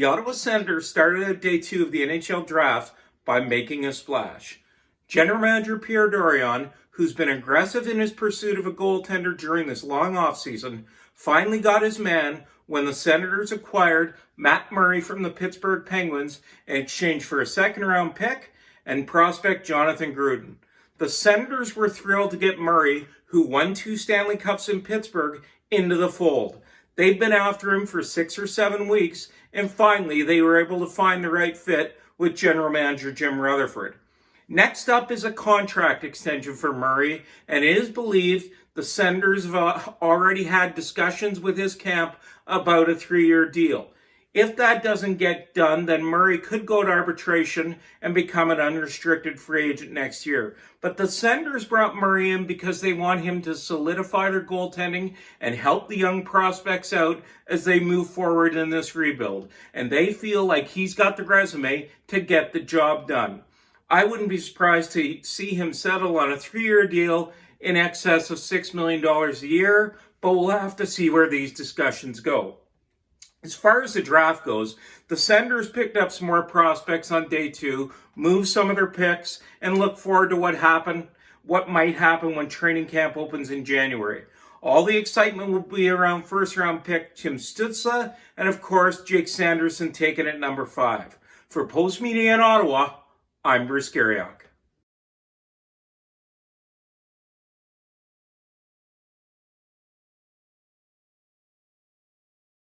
The Ottawa Senators started out day 2 of the NHL draft by making a splash. General Manager Pierre Dorion, who's been aggressive in his pursuit of a goaltender during this long offseason, finally got his man when the Senators acquired Matt Murray from the Pittsburgh Penguins in exchange for a second-round pick and prospect Jonathan Gruden. The Senators were thrilled to get Murray, who won 2 Stanley Cups in Pittsburgh, into the fold. They've been after him for 6 or 7 weeks, and finally they were able to find the right fit with General Manager Jim Rutherford. Next up is a contract extension for Murray, and it is believed the Senators have already had discussions with his camp about a 3-year deal. If that doesn't get done, then Murray could go to arbitration and become an unrestricted free agent next year. But the Senators brought Murray in because they want him to solidify their goaltending and help the young prospects out as they move forward in this rebuild. And they feel like he's got the resume to get the job done. I wouldn't be surprised to see him settle on a 3-year deal in excess of $6 million a year, but we'll have to see where these discussions go. As far as the draft goes, the Senators picked up some more prospects on day 2, moved some of their picks, and look forward to what might happen when training camp opens in January. All the excitement will be around first-round pick Tim Stützle and, of course, Jake Sanderson taken at number 5. For Post Media in Ottawa, I'm Bruce GARRIOCH.